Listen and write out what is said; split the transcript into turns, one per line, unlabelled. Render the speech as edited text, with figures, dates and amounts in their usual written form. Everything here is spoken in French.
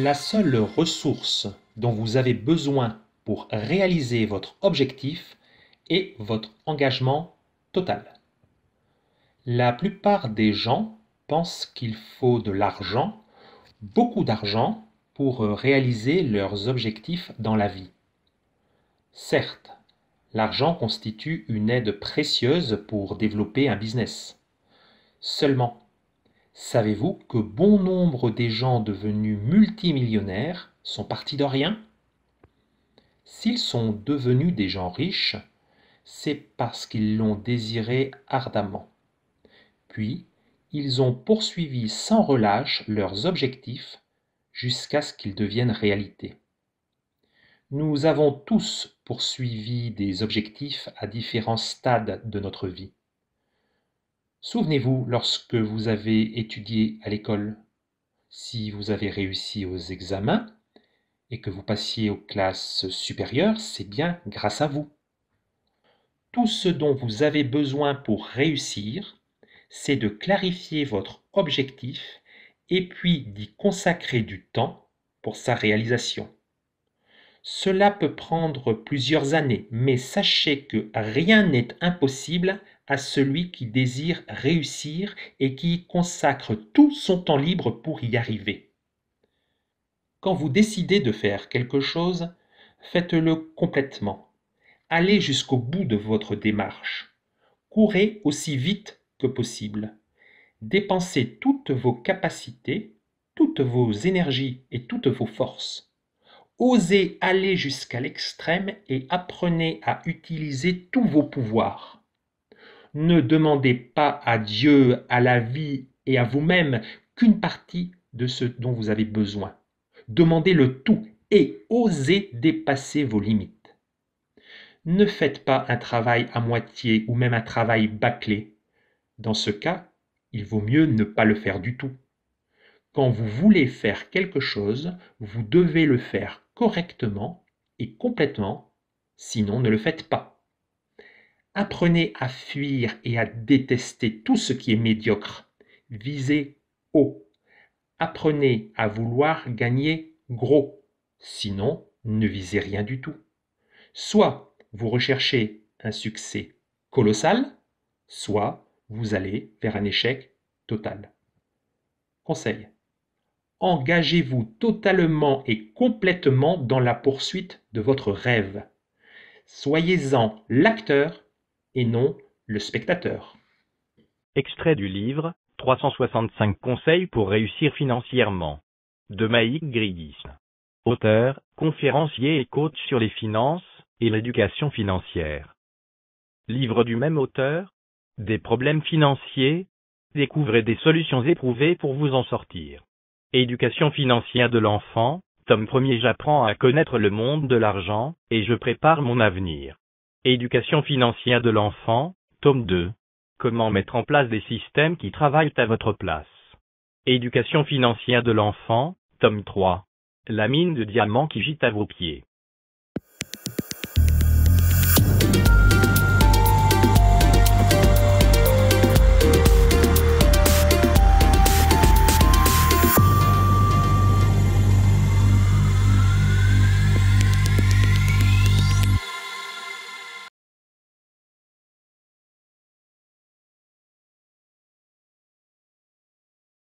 La seule ressource dont vous avez besoin pour réaliser votre objectif est votre engagement total. La plupart des gens pensent qu'il faut de l'argent, beaucoup d'argent, pour réaliser leurs objectifs dans la vie. Certes, l'argent constitue une aide précieuse pour développer un business. Seulement, savez-vous que bon nombre des gens devenus multimillionnaires sont partis de rien? S'ils sont devenus des gens riches, c'est parce qu'ils l'ont désiré ardemment. Puis, ils ont poursuivi sans relâche leurs objectifs jusqu'à ce qu'ils deviennent réalité. Nous avons tous poursuivi des objectifs à différents stades de notre vie. Souvenez-vous lorsque vous avez étudié à l'école, si vous avez réussi aux examens et que vous passiez aux classes supérieures, c'est bien grâce à vous. Tout ce dont vous avez besoin pour réussir, c'est de clarifier votre objectif et puis d'y consacrer du temps pour sa réalisation. Cela peut prendre plusieurs années, mais sachez que rien n'est impossible à celui qui désire réussir et qui y consacre tout son temps libre pour y arriver. Quand vous décidez de faire quelque chose, faites-le complètement. Allez jusqu'au bout de votre démarche. Courez aussi vite que possible. Dépensez toutes vos capacités, toutes vos énergies et toutes vos forces. Osez aller jusqu'à l'extrême et apprenez à utiliser tous vos pouvoirs. Ne demandez pas à Dieu, à la vie et à vous-même qu'une partie de ce dont vous avez besoin. Demandez le tout et osez dépasser vos limites. Ne faites pas un travail à moitié ou même un travail bâclé. Dans ce cas, il vaut mieux ne pas le faire du tout. Quand vous voulez faire quelque chose, vous devez le faire correctement et complètement, sinon ne le faites pas. Apprenez à fuir et à détester tout ce qui est médiocre. Visez haut. Apprenez à vouloir gagner gros, sinon ne visez rien du tout. Soit vous recherchez un succès colossal, soit vous allez vers un échec total. Conseil. Engagez-vous totalement et complètement dans la poursuite de votre rêve. Soyez-en l'acteur et non le spectateur.
Extrait du livre 365 conseils pour réussir financièrement de Maïk Gridis. Auteur, conférencier et coach sur les finances et l'éducation financière. Livre du même auteur, des problèmes financiers, découvrez des solutions éprouvées pour vous en sortir. Éducation financière de l'enfant, tome 1er. J'apprends à connaître le monde de l'argent, et je prépare mon avenir. Éducation financière de l'enfant, tome 2. Comment mettre en place des systèmes qui travaillent à votre place. Éducation financière de l'enfant, tome 3. La mine de diamants qui gît à vos pieds.